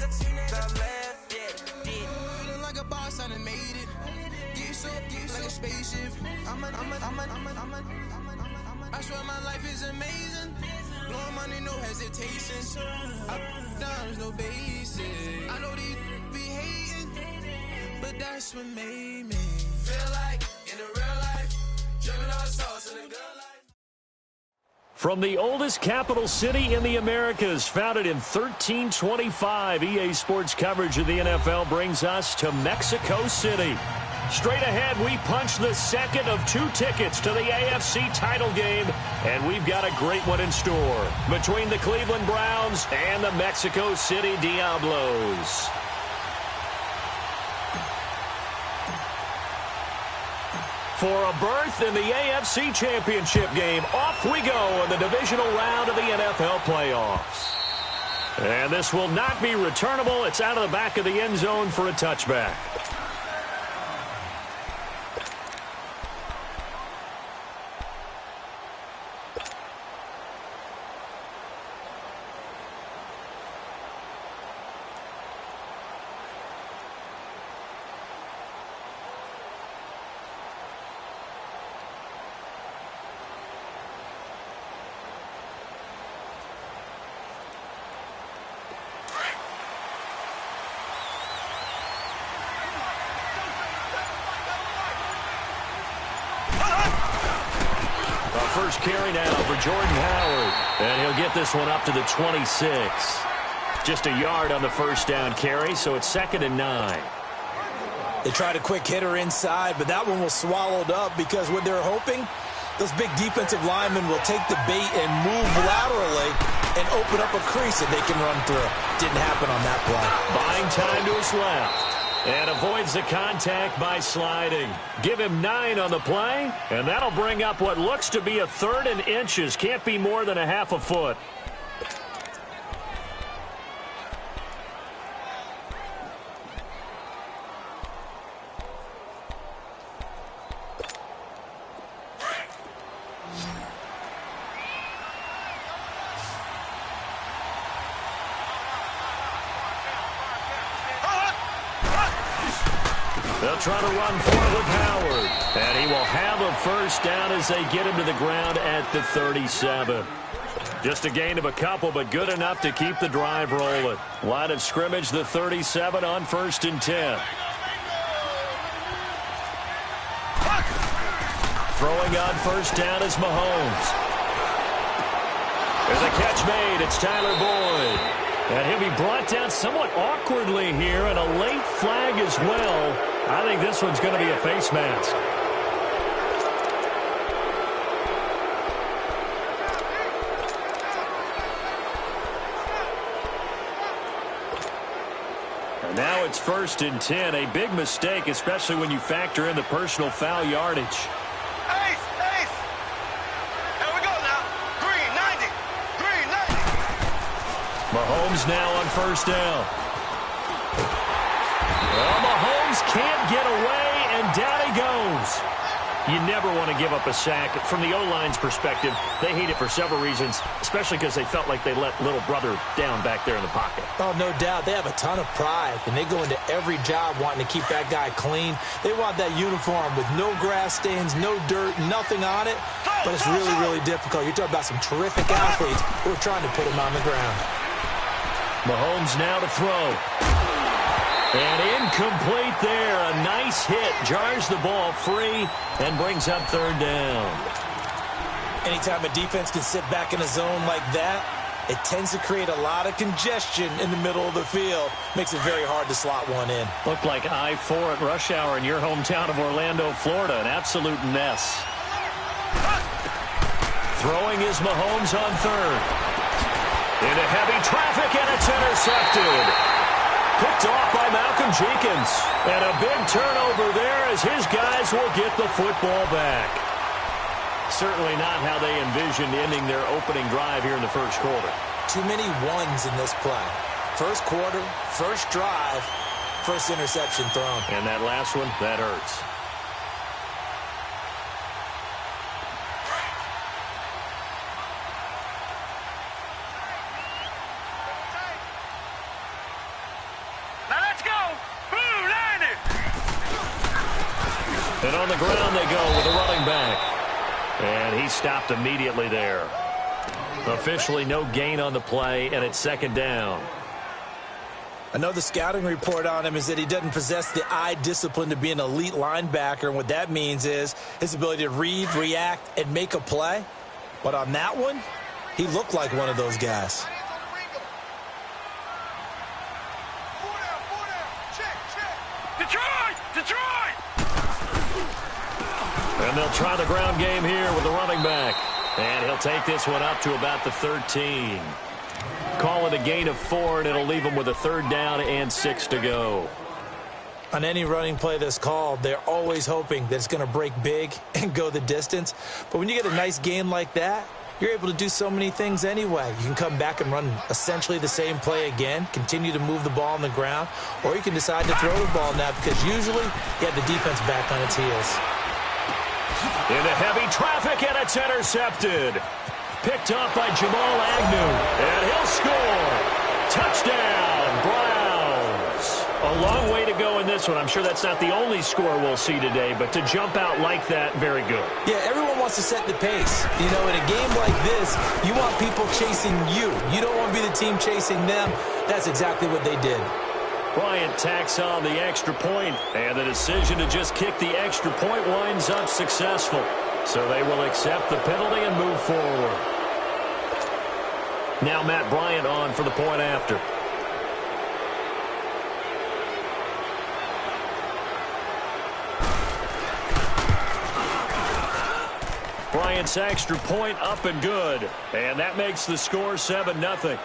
Top left, feeling like a boss, I done made it. Get so like a spaceship. I swear my life is amazing. Blowing money, no hesitation. Dimes, no basic. I know these be hating, but that's what made me feel like in the real life. Dripping all sauce in the good life. From the oldest capital city in the Americas, founded in 1325, EA Sports coverage of the NFL brings us to Mexico City. Straight ahead, we punch the second of 2 tickets to the AFC title game, and we've got a great one in store between the Cleveland Browns and the Mexico City Diablos. For a berth in the AFC Championship game, off we go in the divisional round of the NFL playoffs. And this will not be returnable. It's out of the back of the end zone for a touchback. First carry now for Jordan Howard. And he'll get this one up to the 26. Just a yard on the first down carry, so it's 2nd and 9. They tried a quick hitter inside, but that one was swallowed up because what they're hoping, those big defensive linemen will take the bait and move laterally and open up a crease that they can run through. Didn't happen on that play. Buying time to his left. And avoids the contact by sliding. Give him 9 on the play, and that'll bring up what looks to be a 3rd and inches. Can't be more than a half a foot. They'll try to run for it with Howard. And he will have a first down as they get him to the ground at the 37. Just a gain of a couple, but good enough to keep the drive rolling. Line of scrimmage, the 37 on 1st and 10. Throwing on first down is Mahomes. There's a catch made. It's Tyler Boyd. And he'll be brought down somewhat awkwardly here, and a late flag as well. I think this one's going to be a face mask. And now it's 1st and 10. A big mistake, especially when you factor in the personal foul yardage. Ace! Here we go now. Green 90. Mahomes now on first down. Well, Mahomes can't get away, and down he goes. You never want to give up a sack. From the O-line's perspective, they hate it for several reasons, especially because they felt like they let little brother down back there in the pocket. Oh, no doubt. They have a ton of pride, and they go into every job wanting to keep that guy clean. They want that uniform with no grass stains, no dirt, nothing on it, but it's really, really difficult. You're talking about some terrific athletes who are trying to put him on the ground. Mahomes now to throw. And incomplete there. A nice hit. Jars the ball free and brings up 3rd down. Anytime a defense can sit back in a zone like that, it tends to create a lot of congestion in the middle of the field. Makes it very hard to slot one in. Looked like I-4 at rush hour in your hometown of Orlando, Florida. An absolute mess. Throwing is Mahomes on 3rd. Into heavy traffic, and it's intercepted. Picked off by Malcolm Jenkins. And a big turnover there as his guys will get the football back. Certainly not how they envisioned ending their opening drive here in the first quarter. Too many ones in this play. First quarter, first drive, first interception thrown. And that last one, that hurts. On the ground they go with a running back. And he stopped immediately there. Officially no gain on the play, and it's second down. I know the scouting report on him is that he doesn't possess the eye discipline to be an elite linebacker, and what that means is his ability to read, react, and make a play. But on that one, he looked like one of those guys. Detroit! And they'll try the ground game here with the running back. And he'll take this one up to about the 13. Call it a gain of 4, and it'll leave him with a third down and 6 to go. On any running play that's called, they're always hoping that it's going to break big and go the distance. But when you get a nice game like that, you're able to do so many things anyway. You can come back and run essentially the same play again, continue to move the ball on the ground, or you can decide to throw the ball now because usually you have the defense back on its heels. Into heavy traffic, and it's intercepted. Picked up by Jamal Agnew, and he'll score. Touchdown, Browns. A long way to go in this one. I'm sure that's not the only score we'll see today, but to jump out like that, very good. Yeah, everyone wants to set the pace. You know, in a game like this, you want people chasing you. You don't want to be the team chasing them. That's exactly what they did. Bryant tacks on the extra point, and the decision to just kick the extra point winds up successful. So they will accept the penalty and move forward. Now Matt Bryant on for the point after. Bryant's extra point up and good. And that makes the score 7-0.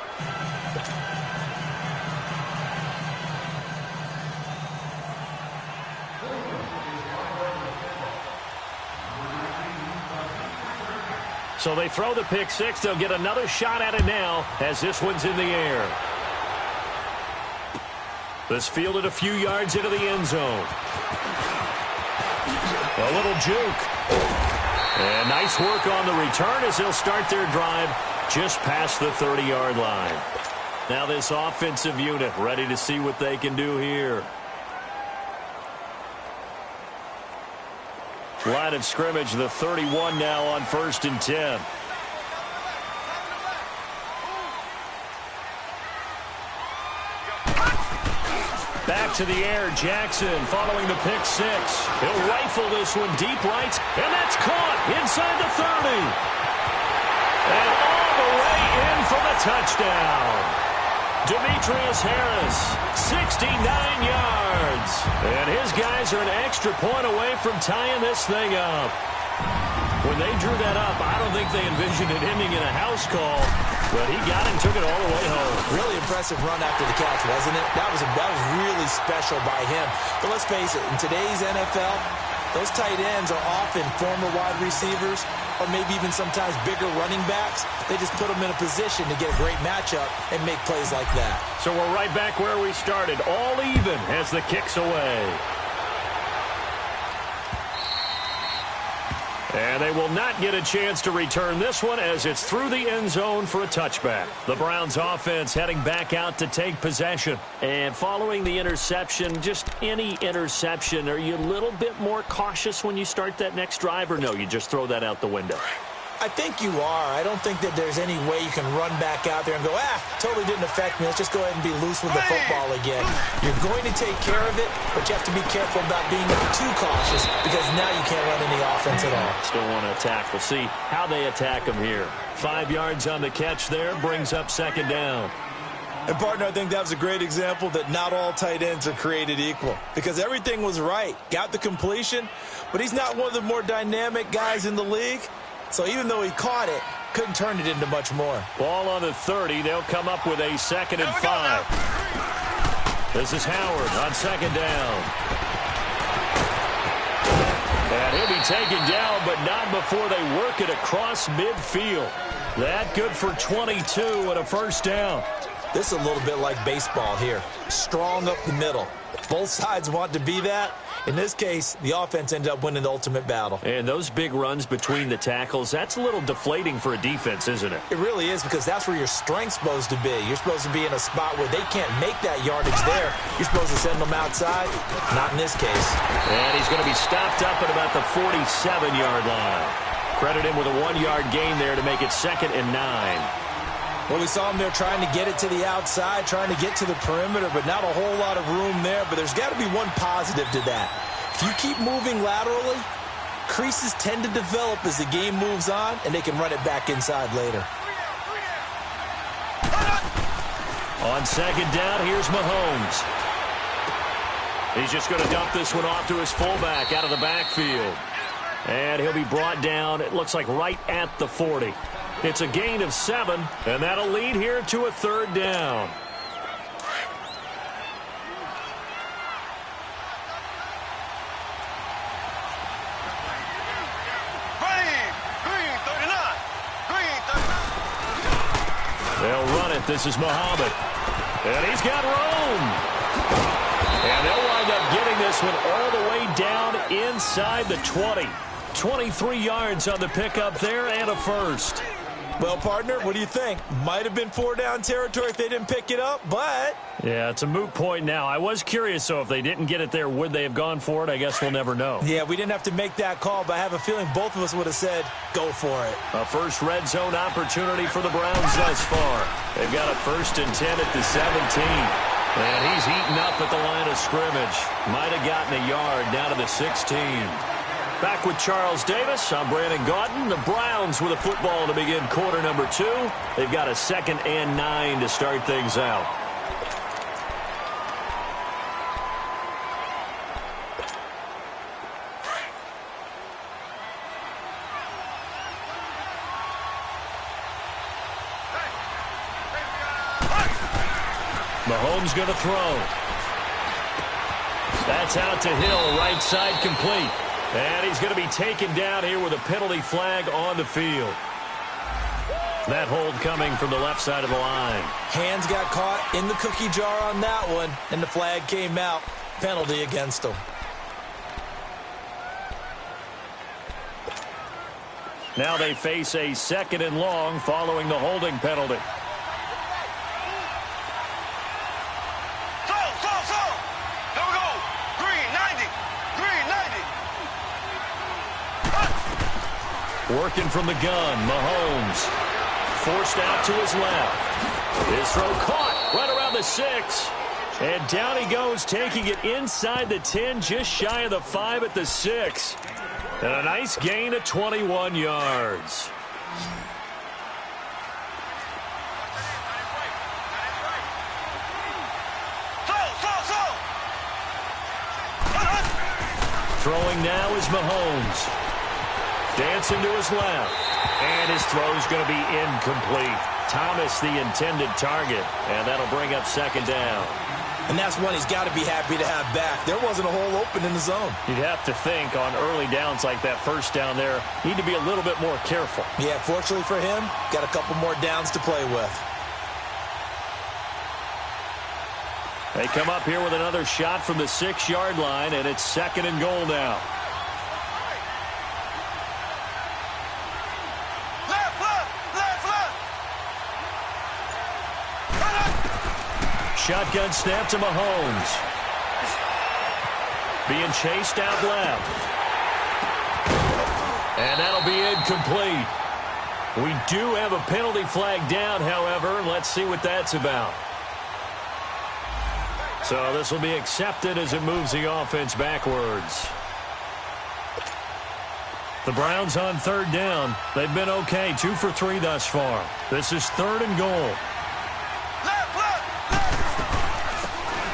So they throw the pick six. They'll get another shot at it now as this one's in the air. This fielded a few yards into the end zone. A little juke. And nice work on the return as they'll start their drive just past the 30-yard line. Now this offensive unit ready to see what they can do here. Line of scrimmage, the 31 now on 1st and 10. Back to the air, Jackson following the pick six. He'll rifle this one deep right, and that's caught inside the 30. And all the way in for the touchdown. Demetrius Harris, 69 yards. And his guys are an extra point away from tying this thing up. When they drew that up, I don't think they envisioned it ending in a house call, but he got it and took it all the way home. Really impressive run after the catch, wasn't it? That was really special by him. But let's face it, in today's NFL, those tight ends are often former wide receivers or maybe even sometimes bigger running backs. They just put them in a position to get a great matchup and make plays like that. So we're right back where we started, all even as the kick's away. And they will not get a chance to return this one as it's through the end zone for a touchback. The Browns offense heading back out to take possession. And following the interception, just any interception, are you a little bit more cautious when you start that next drive, or no, you just throw that out the window? I think you are. I don't think that there's any way you can run back out there and go, totally didn't affect me. Let's just go ahead and be loose with the football again. You're going to take care of it, but you have to be careful about being too cautious because now you can't run any offense at all. Still want to attack. We'll see how they attack them here. 5 yards on the catch there, brings up second down. And, partner, I think that was a great example that not all tight ends are created equal because everything was right. Got the completion, but he's not one of the more dynamic guys in the league. So even though he caught it, couldn't turn it into much more. Ball on the 30. They'll come up with a 2nd and 5. This is Howard on second down. And he'll be taken down, but not before they work it across midfield. That good for 22 and a first down. This is a little bit like baseball here. Strong up the middle. Both sides want to be that. In this case, the offense ended up winning the ultimate battle. And those big runs between the tackles, that's a little deflating for a defense, isn't it? It really is, because that's where your strength's supposed to be. You're supposed to be in a spot where they can't make that yardage there. You're supposed to send them outside. Not in this case. And he's going to be stopped up at about the 47-yard line. Credit him with a 1-yard gain there to make it 2nd and 9. Well, we saw him there trying to get it to the outside, trying to get to the perimeter, but not a whole lot of room there. But there's got to be one positive to that. If you keep moving laterally, creases tend to develop as the game moves on, and they can run it back inside later. On 2nd down, here's Mahomes. He's just going to dump this one off to his fullback out of the backfield. And he'll be brought down, it looks like right at the 40. It's a gain of 7, and that'll lead here to a 3rd down. They'll run it. This is Muhammad. And he's got room. And they'll wind up getting this one all the way down inside the 20. 23 yards on the pickup there and a first. Well, partner, what do you think? Might have been 4-down territory if they didn't pick it up, but... Yeah, it's a moot point now. I was curious, so if they didn't get it there, would they have gone for it? I guess we'll never know. Yeah, we didn't have to make that call, but I have a feeling both of us would have said, go for it. A first red zone opportunity for the Browns thus far. They've got a 1st and 10 at the 17. And he's heating up at the line of scrimmage. Might have gotten a yard down to the 16. Back with Charles Davis, I'm Brandon Gaudin. The Browns with a football to begin quarter number 2. They've got a 2nd and 9 to start things out. Mahomes going to throw. That's out to Hill, right side complete. And he's going to be taken down here with a penalty flag on the field. That hold coming from the left side of the line. Hands got caught in the cookie jar on that one, and the flag came out. Penalty against him. Now they face a 2nd and long following the holding penalty. Working from the gun, Mahomes. Forced out to his left. His throw caught right around the 6. And down he goes, taking it inside the 10, just shy of the 5 at the 6. And a nice gain of 21 yards. Throwing now is Mahomes. Dancing to his left. And his throw's going to be incomplete. Thomas the intended target. And that'll bring up 2nd down. And that's one he's got to be happy to have back. There wasn't a hole open in the zone. You'd have to think on early downs like that 1st down there, need to be a little bit more careful. Yeah, fortunately for him, got a couple more downs to play with. They come up here with another shot from the 6-yard line, and it's 2nd and goal now. Shotgun snap to Mahomes. Being chased out left. And that'll be incomplete. We do have a penalty flag down, however. Let's see what that's about. So this will be accepted as it moves the offense backwards. The Browns on 3rd down. They've been okay, 2 for 3 thus far. This is 3rd and goal.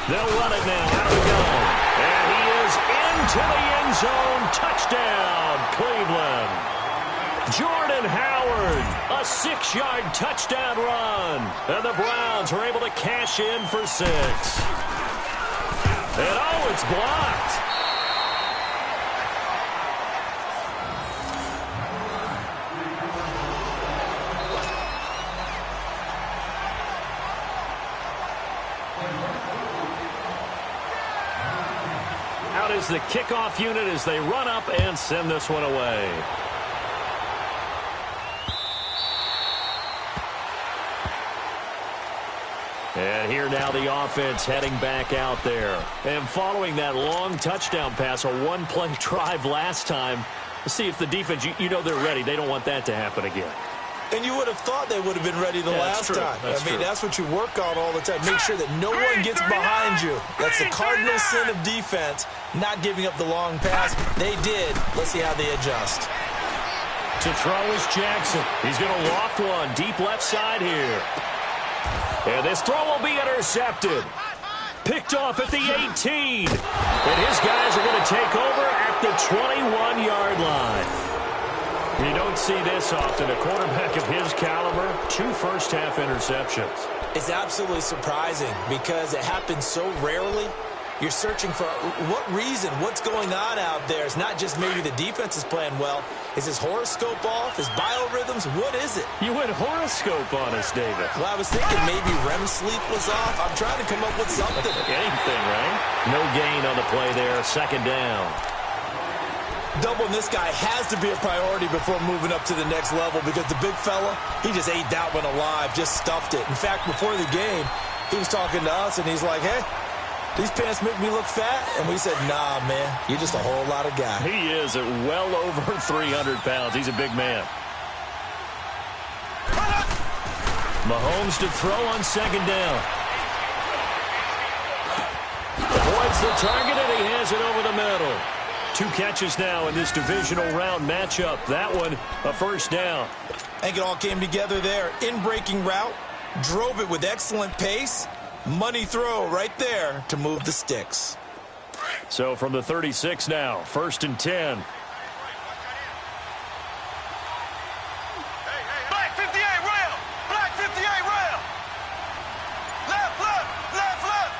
They'll run it now out of the gun. And he is into the end zone. Touchdown, Cleveland. Jordan Howard, a 6-yard touchdown run. And the Browns are able to cash in for 6. And oh, it's blocked. Out is the kickoff unit as they run up and send this one away. And here now the offense heading back out there. And following that long touchdown pass, a one-play drive last time, let's see if the defense, you know they're ready. They don't want that to happen again. And you would have thought they would have been ready the last time. That's what you work on all the time. Make sure that no one gets behind you. That's the cardinal sin of defense, not giving up the long pass. They did. Let's see how they adjust. To throw is Jackson. He's going to loft one deep left side here. And this throw will be intercepted. Picked off at the 18. And his guys are going to take over at the 21-yard line. You don't see this often. A quarterback of his caliber, 2 first-half interceptions. It's absolutely surprising because it happens so rarely. You're searching for what reason, what's going on out there. It's not just maybe the defense is playing well. Is his horoscope off? His biorhythms? What is it? You went horoscope on us, David. Well, I was thinking maybe REM sleep was off. I'm trying to come up with something. Anything, right? No gain on the play there. Second down. Doubling this guy has to be a priority before moving up to the next level because the big fella, he just ate that one alive, just stuffed it. In fact, before the game, he was talking to us, and he's like, hey, these pants make me look fat? And we said, nah, man, you're just a whole lot of guy. He is at well over 300 pounds. He's a big man. Mahomes to throw on second down. Avoids the target, and he has it over the middle. 2 catches now in this divisional round matchup. That one, a first down. I think it all came together there. In-breaking route, drove it with excellent pace. Money throw right there to move the sticks. So from the 36 now, 1st and 10. Black 58 rail! Black 58 rail! Left, left, left, left!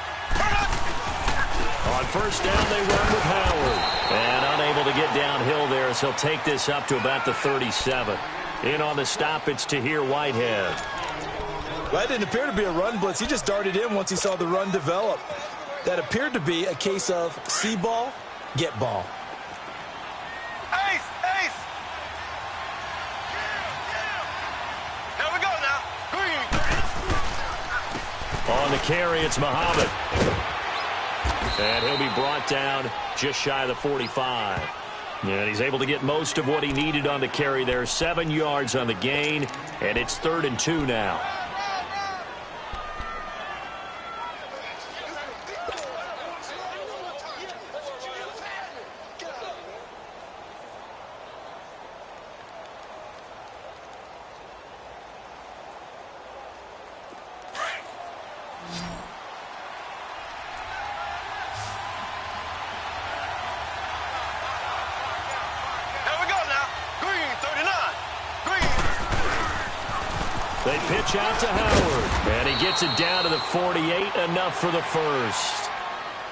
On first down, they run with Howard. And unable to get downhill there as he'll take this up to about the 37. In on the stop, it's Tahir Whitehead. Well, that didn't appear to be a run blitz. He just darted in once he saw the run develop. That appeared to be a case of see ball, get ball. Ace! Ace! Here we go now. Green. On the carry, it's Muhammad. And he'll be brought down just shy of the 45. And he's able to get most of what he needed on the carry there. 7 yards on the gain, and it's 3rd and 2 now. They pitch out to Howard, and he gets it down to the 48, enough for the first.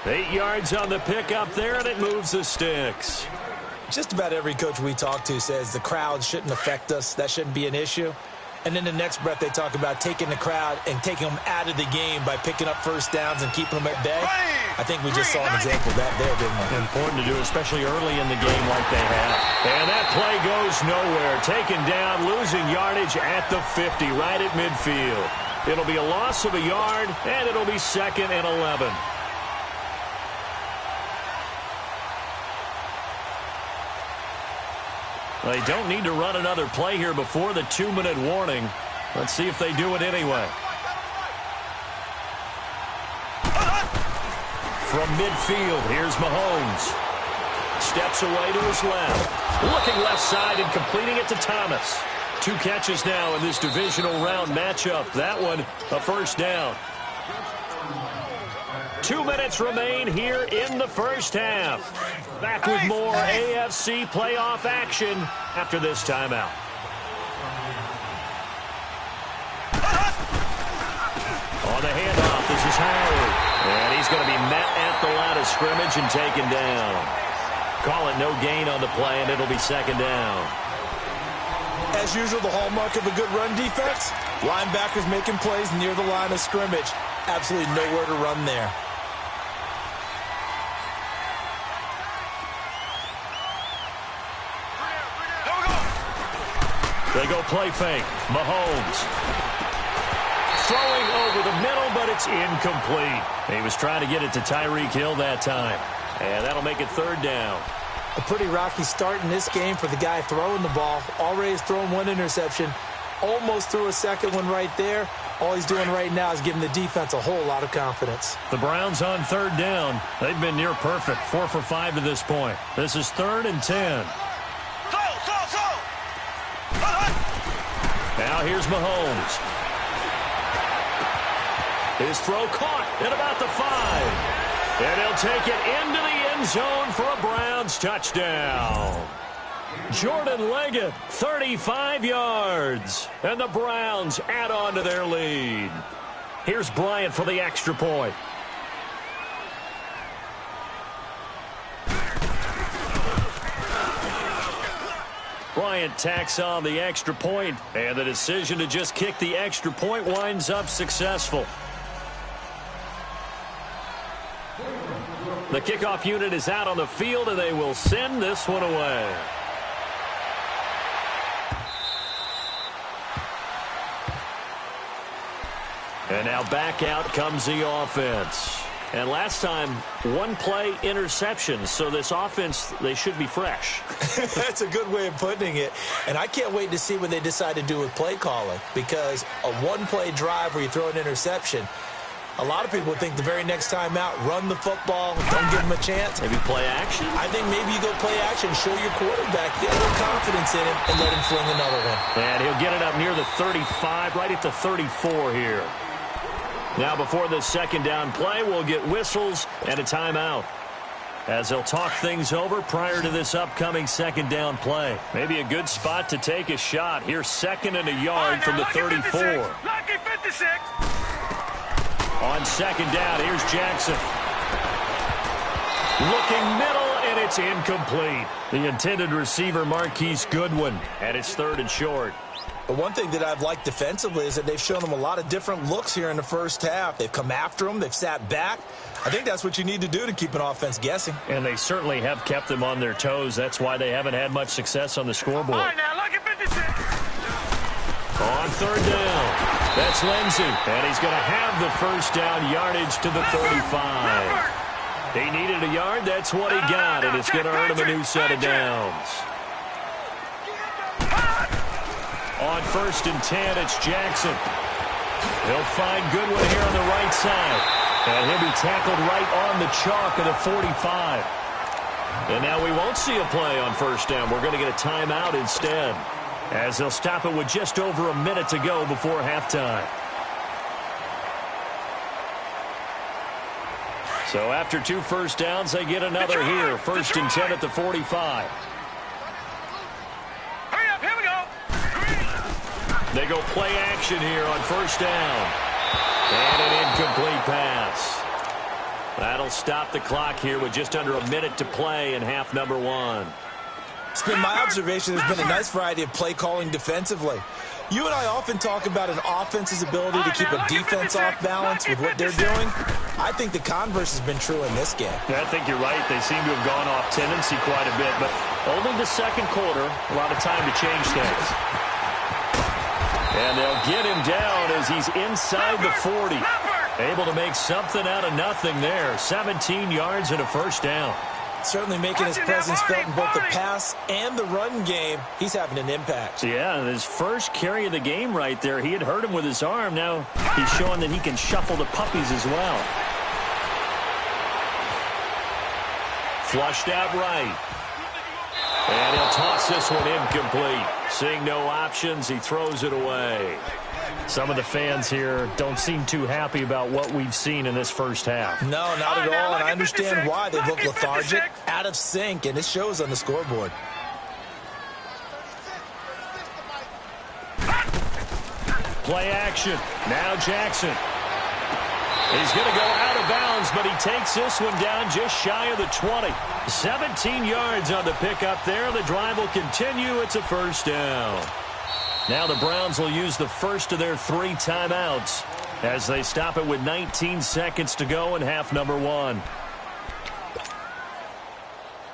8 yards on the pickup there, and it moves the sticks. Just about every coach we talk to says the crowd shouldn't affect us. That shouldn't be an issue. And in the next breath, they talk about taking the crowd and taking them out of the game by picking up first downs and keeping them at bay. I think we just saw an example of that there, didn't we? Important to do, especially early in the game like they have. And that play goes nowhere. Taken down, losing yardage at the 50, right at midfield. It'll be a loss of a yard, and it'll be 2nd and 11. They don't need to run another play here before the 2-minute warning. Let's see if they do it anyway. From midfield, here's Mahomes. Steps away to his left. Looking left side and completing it to Thomas. 2 catches now in this divisional round matchup. That one, a first down. 2 minutes remain here in the first half. Back with more AFC playoff action after this timeout. On the handoff, this is Howard. And he's going to be met at the line of scrimmage and taken down. Call it no gain on the play, and it'll be 2nd down. As usual, the hallmark of a good run defense, linebackers making plays near the line of scrimmage. Absolutely nowhere to run there. They go play fake. Mahomes throwing over the middle, but it's incomplete. He was trying to get it to Tyreek Hill that time. And that'll make it third down. A pretty rocky start in this game for the guy throwing the ball. Already has thrown one interception. Almost threw a second one right there. All he's doing right now is giving the defense a whole lot of confidence. The Browns on third down. They've been near perfect. 4 for 5 to this point. This is 3rd and 10. Now here's Mahomes. His throw caught at about the 5. And he'll take it into the end zone for a Browns touchdown. Jordan Leggett, 35 yards. And the Browns add on to their lead. Here's Bryant for the extra point. Bryant tacks on the extra point, and the decision to just kick the extra point winds up successful. The kickoff unit is out on the field, and they will send this one away. And now back out comes the offense. And last time, one play interception. So this offense, they should be fresh. That's a good way of putting it. And I can't wait to see what they decide to do with play calling. Because a one-play drive where you throw an interception, a lot of people think the very next time out, run the football, don't give them a chance. Maybe play action? I think maybe you go play action, show your quarterback, get a little confidence in him, and let him fling another one. And he'll get it up near the 35, right at the 34 here. Now before this second down play, we'll get whistles and a timeout, as they'll talk things over prior to this upcoming second down play. Maybe a good spot to take a shot. Here's 2nd and a yard from the 34. Lucky 56. On second down, here's Jackson. Looking middle, and it's incomplete. The intended receiver, Marquise Goodwin, and it's 3rd and short. But one thing that I've liked defensively is that they've shown them a lot of different looks here in the first half. They've come after them. They've sat back. I think that's what you need to do to keep an offense guessing. And they certainly have kept them on their toes. That's why they haven't had much success on the scoreboard. All right, now, lucky 56. On third down, that's Lindsey. And he's going to have the first down yardage to the 35. He needed a yard. That's what he got. And it's going to earn him a new set of downs. On 1st and 10, it's Jackson. He'll find Goodwin here on the right side. And he'll be tackled right on the chalk of the 45. And now we won't see a play on first down. We're going to get a timeout instead, as they'll stop it with just over a minute to go before halftime. So after 2 first downs, they get another here. 1st and 10 at the 45. They go play action here on first down. And an incomplete pass. That'll stop the clock here with just under a minute to play in half number 1. It's been my observation there's been a nice variety of play calling defensively. You and I often talk about an offense's ability to keep a defense off balance with what they're doing. I think the converse has been true in this game. I think you're right. They seem to have gone off tendency quite a bit, but only the second quarter, a lot of time to change things. And they'll get him down as he's inside the 40. Able to make something out of nothing there. 17 yards and a first down. Certainly making his presence felt in both the pass and the run game. He's having an impact. Yeah, his first carry of the game right there. He had hurt him with his arm. Now he's showing that he can shuffle the puppies as well. Flushed out right. And he'll toss this one incomplete. Seeing no options, he throws it away. Some of the fans here don't seem too happy about what we've seen in this first half. No, not at all, and I understand why. They look lethargic, out of sync, and it shows on the scoreboard. Play action. Now Jackson. He's going to go out of bounds, but he takes this one down just shy of the 20. 17 yards on the pickup there. The drive will continue. It's a first down. Now the Browns will use the first of their 3 timeouts. as they stop it with 19 seconds to go in half number one.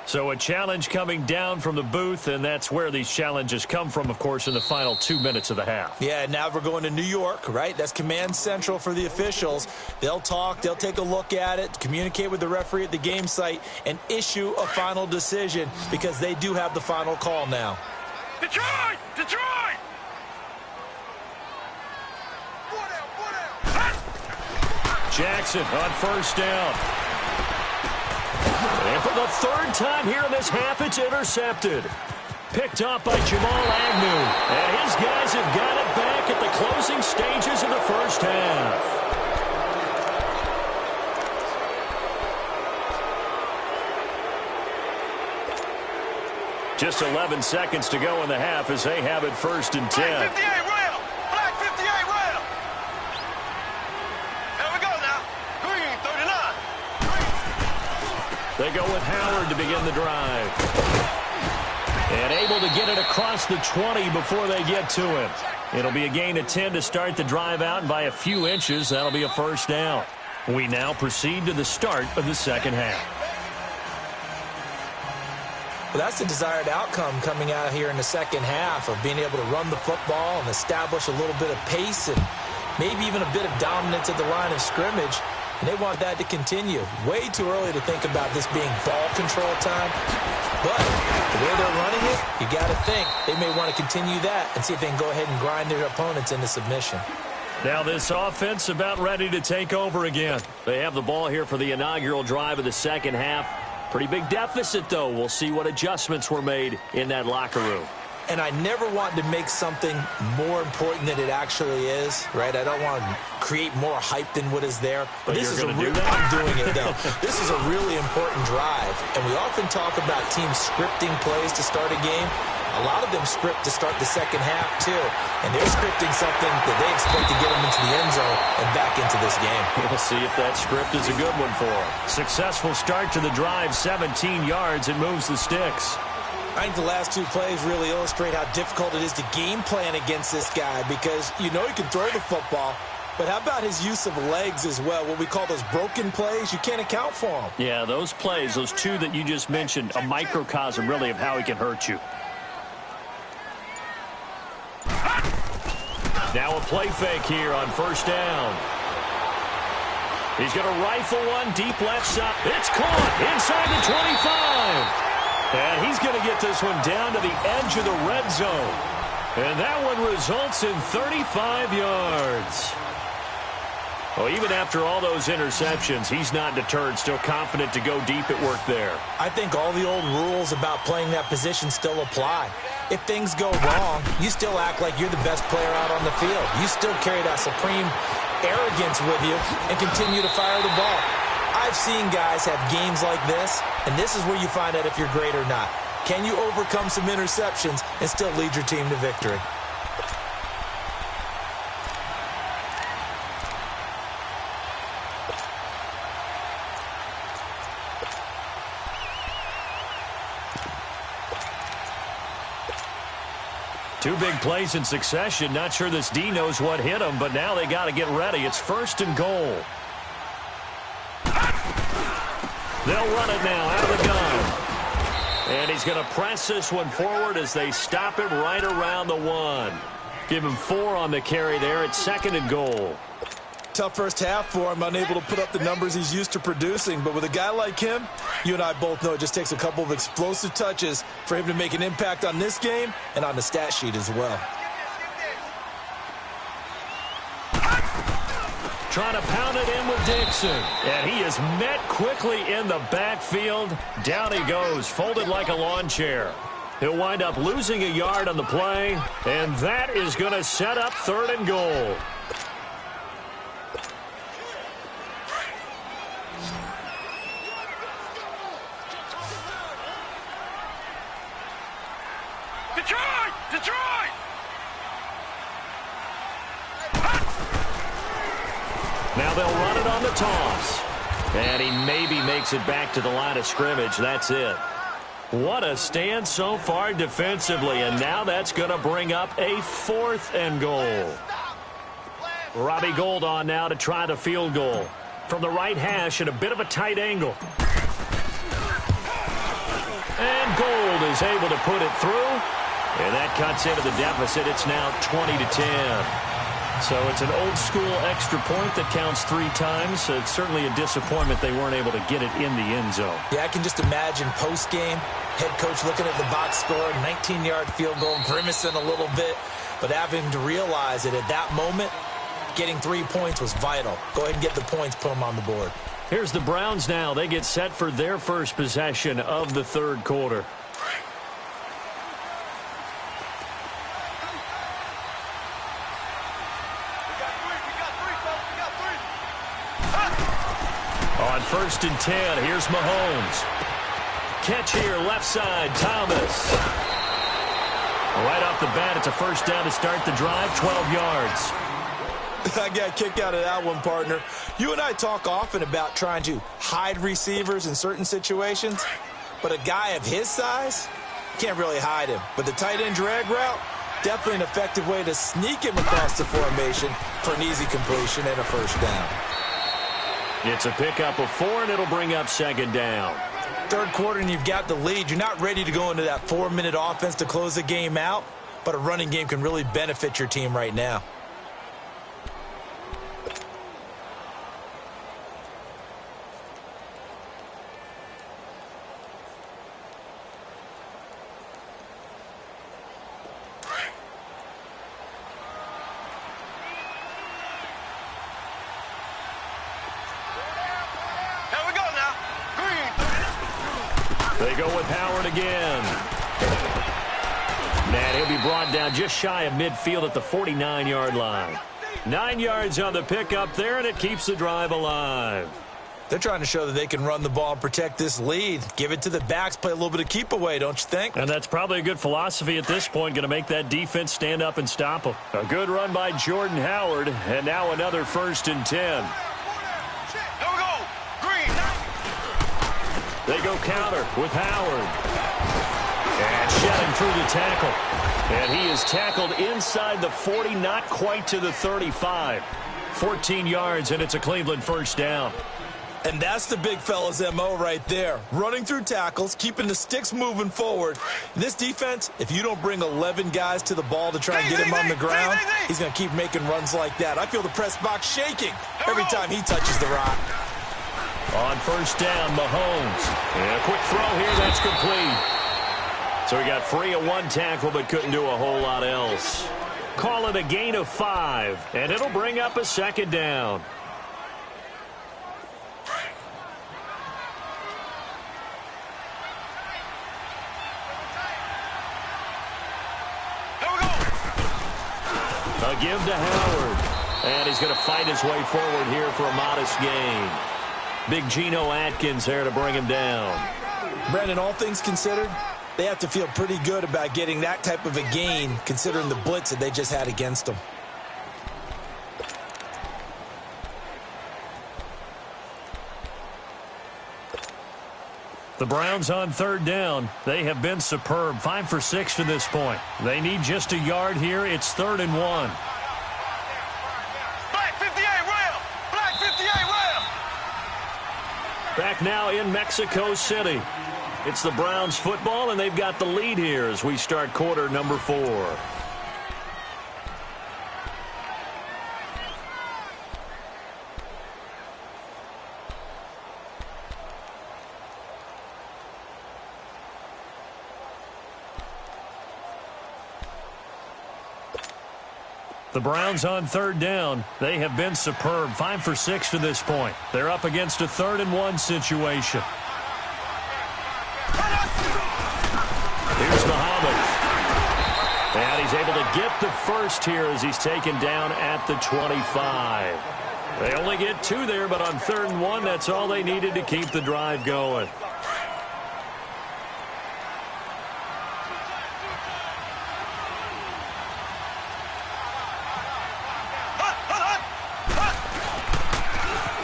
So a challenge coming down from the booth, and that's where these challenges come from, of course, in the final 2 minutes of the half. Yeah, now we're going to New York, right? That's command central for the officials. They'll talk, they'll take a look at it, communicate with the referee at the game site, and issue a final decision because they do have the final call now. Detroit! Detroit! Jackson on first down. And for the third time here in this half, it's intercepted. Picked up by Jamal Agnew. And his guys have got it back at the closing stages of the first half. Just 11 seconds to go in the half as they have it first and 10. Black 58 rail! Black 58 rail! There we go now. Green 39. They go with Howard to begin the drive. And able to get it across the 20 before they get to him. It'll be a gain of 10 to start the drive out, and by a few inches, that'll be a first down. We now proceed to the start of the second half. Well, that's the desired outcome coming out here in the second half of being able to run the football and establish a little bit of pace and maybe even a bit of dominance at the line of scrimmage. And they want that to continue. Way too early to think about this being ball control time. But the way they're running it, you got to think they may want to continue that and see if they can go ahead and grind their opponents into submission. Now this offense about ready to take over again. They have the ball here for the inaugural drive of the second half. Pretty big deficit, though. We'll see what adjustments were made in that locker room. And I never want to make something more important than it actually is, right? I don't want to create more hype than what is there. But this is I'm doing it, though. This is a really important drive. And we often talk about teams scripting plays to start a game. A lot of them script to start the second half, too. And they're scripting something that they expect to get them into the end zone and back into this game. We'll see if that script is a good one for them. Successful start to the drive, 17 yards. It moves the sticks. I think the last two plays really illustrate how difficult it is to game plan against this guy because you know he can throw the football, but how about his use of legs as well? What we call those broken plays, you can't account for them. Yeah, those plays, those two that you just mentioned, a microcosm really of how he can hurt you. Now a play fake here on first down. He's going to rifle one deep left side. It's caught inside the 25. And he's going to get this one down to the edge of the red zone. And that one results in 35 yards. Well, even after all those interceptions, he's not deterred, still confident to go deep at work there. I think all the old rules about playing that position still apply. If things go wrong, you still act like you're the best player out on the field. You still carry that supreme arrogance with you and continue to fire the ball. I've seen guys have games like this, and this is where you find out if you're great or not. Can you overcome some interceptions and still lead your team to victory? Two big plays in succession. Not sure this D knows what hit him, but now they got to get ready. It's first and goal. They'll run it now out of the gun. And he's going to press this one forward as they stop him right around the 1. Give him 4 on the carry there. It's second and goal. Tough first half for him, unable to put up the numbers he's used to producing. But with a guy like him, you and I both know it just takes a couple of explosive touches for him to make an impact on this game and on the stat sheet as well. Trying to pound it in with Dixon. And he is met quickly in the backfield. Down he goes, folded like a lawn chair. He'll wind up losing a yard on the play. And that is going to set up third and goal. Detroit! Detroit! Now they'll run it on the toss. And he maybe makes it back to the line of scrimmage. That's it. What a stand so far defensively. And now that's going to bring up a 4th and goal. Robbie Gould on now to try the field goal. From the right hash at a bit of a tight angle. And Gould is able to put it through. And that cuts into the deficit. It's now 20-10. So it's an old-school extra point that counts 3 times. So it's certainly a disappointment they weren't able to get it in the end zone. Yeah, I can just imagine post-game, head coach looking at the box score, 19-yard field goal, grimacing a little bit, but having to realize that at that moment, getting 3 points was vital. Go ahead and get the points, put them on the board. Here's the Browns now. They get set for their first possession of the third quarter. On 1st and 10, here's Mahomes. Catch here, left side, Thomas. Right off the bat, it's a first down to start the drive, 12 yards. I got kicked out of that one, partner. You and I talk often about trying to hide receivers in certain situations, but a guy of his size, can't really hide him. But the tight end drag route, definitely an effective way to sneak him across the formation for an easy completion and a first down. It's a pickup of 4, and it'll bring up second down. Third quarter, and you've got the lead. You're not ready to go into that 4-minute offense to close the game out, but a running game can really benefit your team right now. They go with Howard again. And he'll be brought down just shy of midfield at the 49-yard line. 9 yards on the pickup there, and it keeps the drive alive. They're trying to show that they can run the ball and protect this lead. Give it to the backs, play a little bit of keep away, don't you think? And that's probably a good philosophy at this point, going to make that defense stand up and stop them. A good run by Jordan Howard, and now another 1st and 10. They go counter with Howard. And shedding through the tackle. And he is tackled inside the 40, not quite to the 35. 14 yards, and it's a Cleveland first down. And that's the big fella's MO right there. Running through tackles, keeping the sticks moving forward. This defense, if you don't bring 11 guys to the ball to try and get him on the ground, he's going to keep making runs like that. I feel the press box shaking every time he touches the rock. On first down, Mahomes. And a quick throw here, that's complete. So he got free of 1 tackle, but couldn't do a whole lot else. Call it a gain of 5, and it'll bring up a second down. A give to Howard. And he's going to fight his way forward here for a modest gain. Big Geno Atkins there to bring him down. Brandon, all things considered, they have to feel pretty good about getting that type of a gain, considering the blitz that they just had against them. The Browns on third down. They have been superb. 5 for 6 to this point. They need just a yard here. It's 3rd and 1. Back now in Mexico City. It's the Browns football, and they've got the lead here as we start quarter number 4. The Browns on third down. They have been superb. 5 for 6 to this point. They're up against a 3rd and 1 situation. Here's Muhammad. And he's able to get the first here as he's taken down at the 25. They only get 2 there, but on 3rd and 1, that's all they needed to keep the drive going.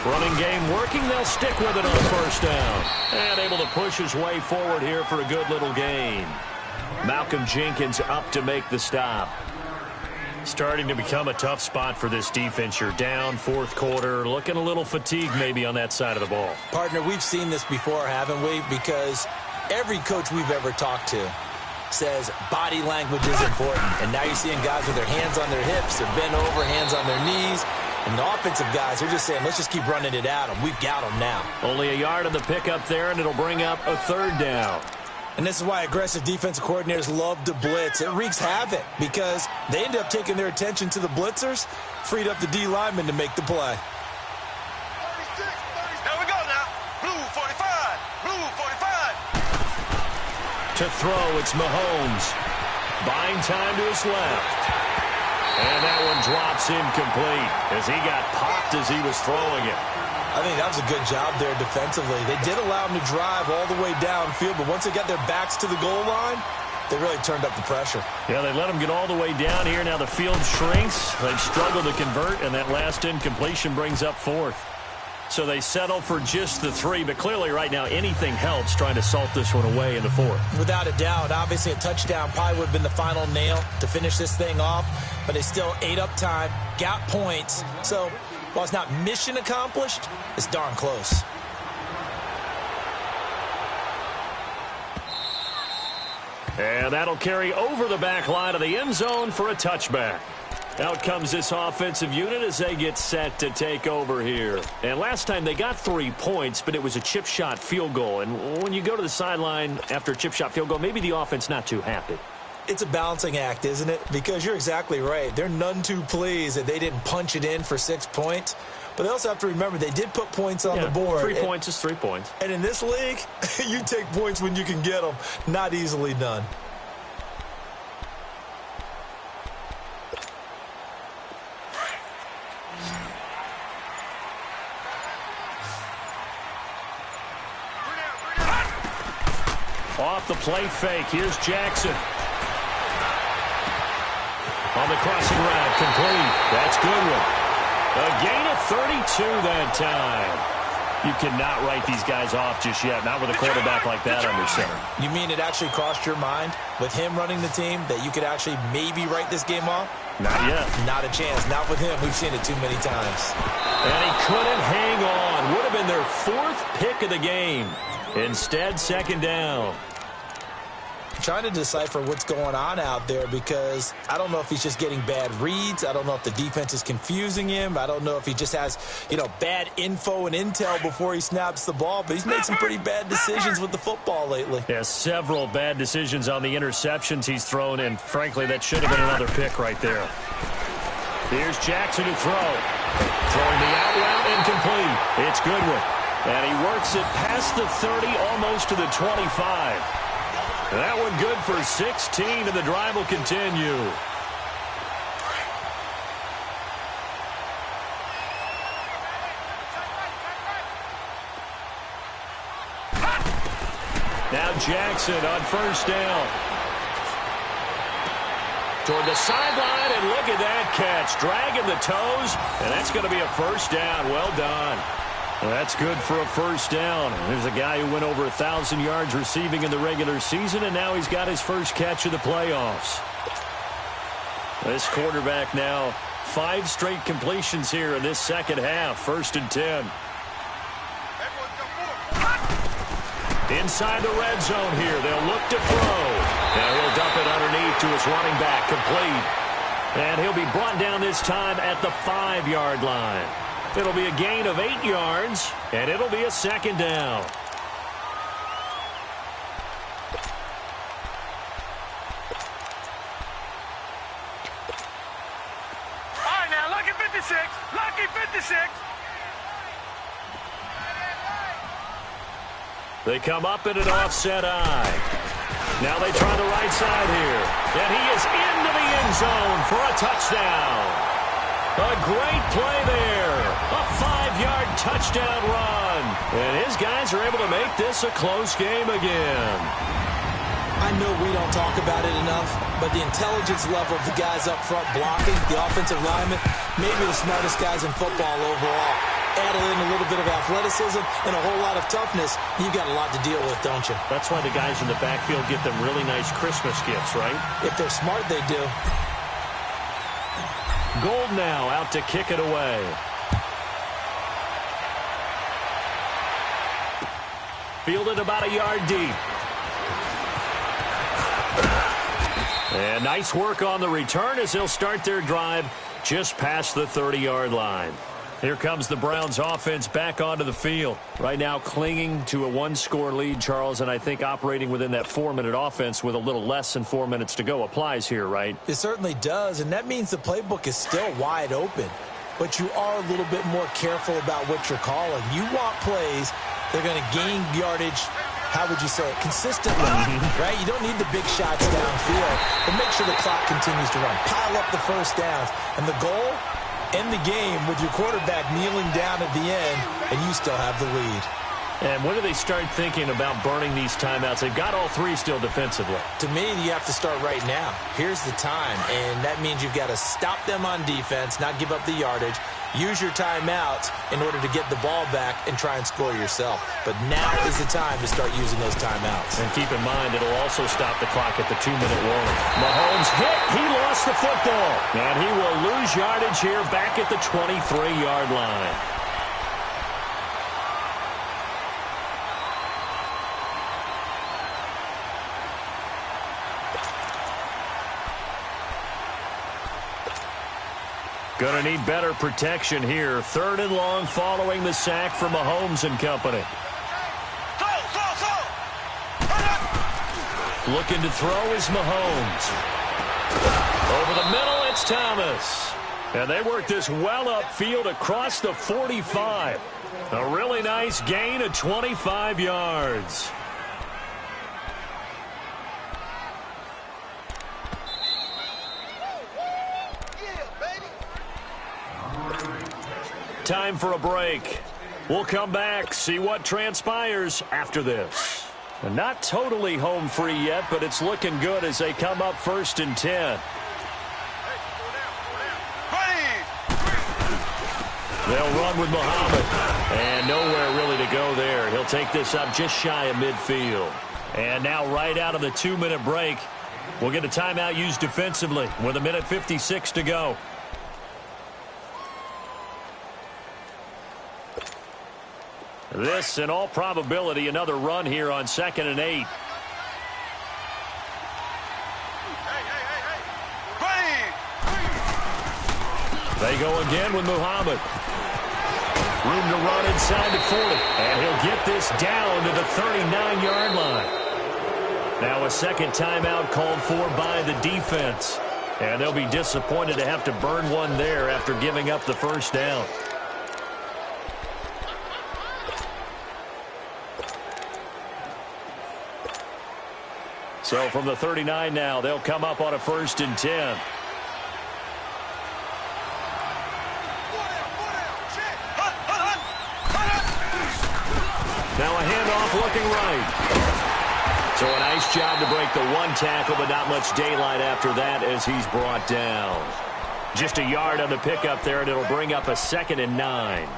Running game working. They'll stick with it on first down. And able to push his way forward here for a good little gain. Malcolm Jenkins up to make the stop. Starting to become a tough spot for this defense. You're down fourth quarter, looking a little fatigued maybe on that side of the ball. Partner, we've seen this before, haven't we? Because every coach we've ever talked to says body language is important. And now you're seeing guys with their hands on their hips, they're bent over, hands on their knees. And the offensive guys, they're just saying, let's just keep running it at them. We've got them now. Only a yard on the pickup there, and it'll bring up a third down. And this is why aggressive defensive coordinators love to blitz. It wreaks havoc because they end up taking their attention to the blitzers, freed up the D lineman to make the play. 36, 36. There we go now. Blue 45. Blue 45. To throw, it's Mahomes. Buying time to his left. And that one drops incomplete as he got popped as he was throwing it. I think that was a good job there defensively. They did allow him to drive all the way downfield, but once they got their backs to the goal line, they really turned up the pressure. Yeah, they let him get all the way down here. Now the field shrinks. They've struggled to convert, and that last incompletion brings up fourth. So they settle for just the 3, but clearly right now anything helps trying to salt this one away in the fourth. Without a doubt, obviously a touchdown probably would have been the final nail to finish this thing off, but they still ate up time, got points. So while it's not mission accomplished, it's darn close. And that'll carry over the back line of the end zone for a touchback. Out comes this offensive unit as they get set to take over here. And last time they got 3 points, but it was a chip shot field goal. And when you go to the sideline after a chip shot field goal, maybe the offense not too happy. It's a balancing act, isn't it? Because you're exactly right. They're none too pleased that they didn't punch it in for 6 points. But they also have to remember they did put points on the board. 3 points is 3 points. And in this league, you take points when you can get them. Not easily done. Off the play fake. Here's Jackson. On the crossing route, complete. That's Goodwin. A gain of 32 that time. You cannot write these guys off just yet, not with a quarterback like that under center. You mean it actually crossed your mind with him running the team that you could actually maybe write this game off? Not yet. Not a chance. Not with him. We've seen it too many times. And he couldn't hang on. Would have been their 4th pick of the game. Instead, second down. I'm trying to decipher what's going on out there because I don't know if he's just getting bad reads. I don't know if the defense is confusing him. I don't know if he just has, bad info and intel before he snaps the ball. But he's made some pretty bad decisions with the football lately. Yeah, several bad decisions on the interceptions he's thrown, and frankly, that should have been another pick right there. Here's Jackson to throw. Throwing the out route incomplete. It's Goodwin. And he works it past the 30, almost to the 25. That one good for 16, and the drive will continue. Now Jackson on first down. Toward the sideline, and look at that catch. Dragging the toes, and that's going to be a first down. Well done. Well, that's good for a first down. There's a guy who went over 1,000 yards receiving in the regular season, and now he's got his first catch of the playoffs. This quarterback now 5 straight completions here in this second half. 1st and 10. Inside the red zone here. They'll look to throw. Now he'll dump it underneath to his running back. Complete. And he'll be brought down this time at the 5-yard line. It'll be a gain of 8 yards, and it'll be a second down. All right, now, lucky 56. Lucky 56. They come up in an offset eye. Now they try the right side here. And he is into the end zone for a touchdown. A great play there. A 5-yard touchdown run. And his guys are able to make this a close game again. I know we don't talk about it enough, but the intelligence level of the guys up front blocking, the offensive linemen, maybe the smartest guys in football overall. Add in a little bit of athleticism and a whole lot of toughness, you've got a lot to deal with, don't you? That's why the guys in the backfield get them really nice Christmas gifts, right? If they're smart, they do. Gold now out to kick it away. Fielded about a yard deep. And nice work on the return as they'll start their drive just past the 30-yard line. Here comes the Browns offense back onto the field. Right now clinging to a one-score lead, Charles, and I think operating within that 4-minute offense with a little less than 4 minutes to go applies here, right? It certainly does, and that means the playbook is still wide open. But you are a little bit more careful about what you're calling. You want plays that are going to gain yardage, how would you say it, consistently, right? You don't need the big shots downfield, but make sure the clock continues to run. Pile up the first downs, and the goal, end the game with your quarterback kneeling down at the end, and you still have the lead. And when do they start thinking about burning these timeouts? They've got all three still defensively. To me, you have to start right now. Here's the time, and that means you've got to stop them on defense, not give up the yardage, use your timeouts in order to get the ball back and try and score yourself. But now is the time to start using those timeouts. And keep in mind, it'll also stop the clock at the 2-minute warning. Mahomes hit. He lost the football. And he will lose yardage here back at the 23-yard line. Going to need better protection here. 3rd and long following the sack from Mahomes and company. Looking to throw is Mahomes. Over the middle, it's Thomas. And they work this well upfield across the 45. A really nice gain of 25 yards. Time for a break. We'll come back, see what transpires after this. And not totally home free yet, but it's looking good as they come up 1st and 10. They'll run with Muhammad. And nowhere really to go there. He'll take this up just shy of midfield. And now right out of the 2-minute break, we'll get a timeout used defensively with 1:56 to go. This, in all probability, another run here on 2nd and 8. They go again with Muhammad. Room to run inside the 40. And he'll get this down to the 39-yard line. Now a second timeout called for by the defense. And they'll be disappointed to have to burn one there after giving up the first down. So from the 39 now, they'll come up on a 1st and 10. Now a handoff looking right. So a nice job to break the one tackle, but not much daylight after that as he's brought down. Just a yard on the pickup there, and it'll bring up a 2nd and 9.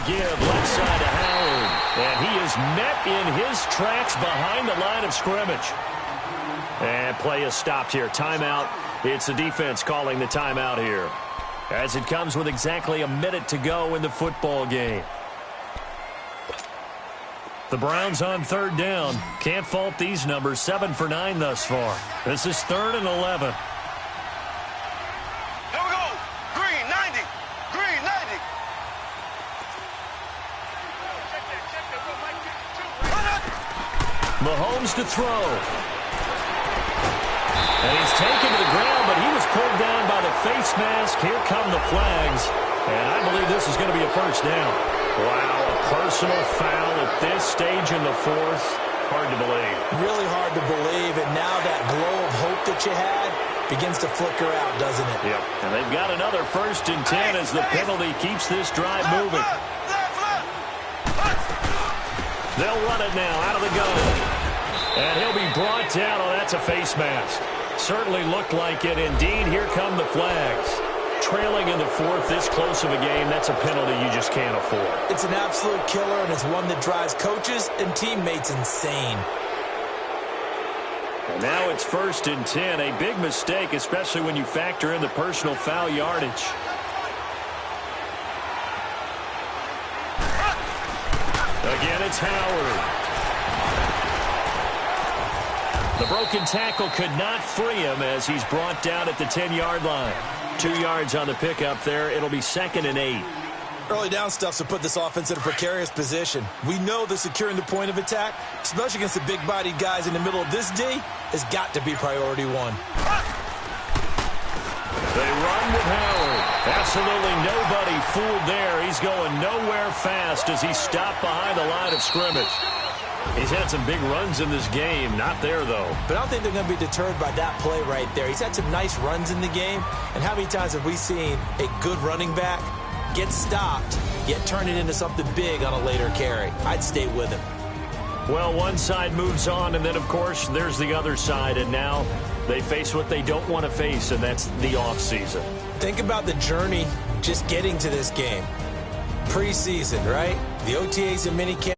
Give left side to Howard. And he is met in his tracks behind the line of scrimmage. And play is stopped here. Timeout. It's the defense calling the timeout here. As it comes with exactly a minute to go in the football game. The Browns on 3rd down. Can't fault these numbers. 7 for 9 thus far. This is 3rd and 11. Mahomes to throw. And he's taken to the ground, but he was pulled down by the face mask. Here come the flags. And I believe this is going to be a first down. Wow, a personal foul at this stage in the 4th. Hard to believe. Really hard to believe, and now that glow of hope that you had begins to flicker out, doesn't it? Yep, and they've got another 1st and 10 as the penalty keeps this drive moving. They'll run it now out of the gun. And he'll be brought down. Oh, that's a face mask. certainly looked like it. Indeed, here come the flags. Trailing in the fourth, this close of a game, that's a penalty you just can't afford. It's an absolute killer, and it's one that drives coaches and teammates insane. And now it's 1st and 10. A big mistake, especially when you factor in the personal foul yardage. Again, it's Howard. The broken tackle could not free him as he's brought down at the 10-yard line. 2 yards on the pickup there. It'll be 2nd and 8. Early down stuff's to put this offense in a precarious position. We know that securing the point of attack, especially against the big-bodied guys in the middle of this D, has got to be priority one. They run with Howard. Absolutely nobody fooled there. He's going nowhere fast as he's stopped behind the line of scrimmage. He's had some big runs in this game. Not there, though. But I don't think they're going to be deterred by that play right there. He's had some nice runs in the game. And how many times have we seen a good running back get stopped, yet turn it into something big on a later carry? I'd stay with him. Well, one side moves on, and then, of course, there's the other side. And now they face what they don't want to face, and that's the offseason. Think about the journey just getting to this game. Preseason, right? The OTAs and minicamp.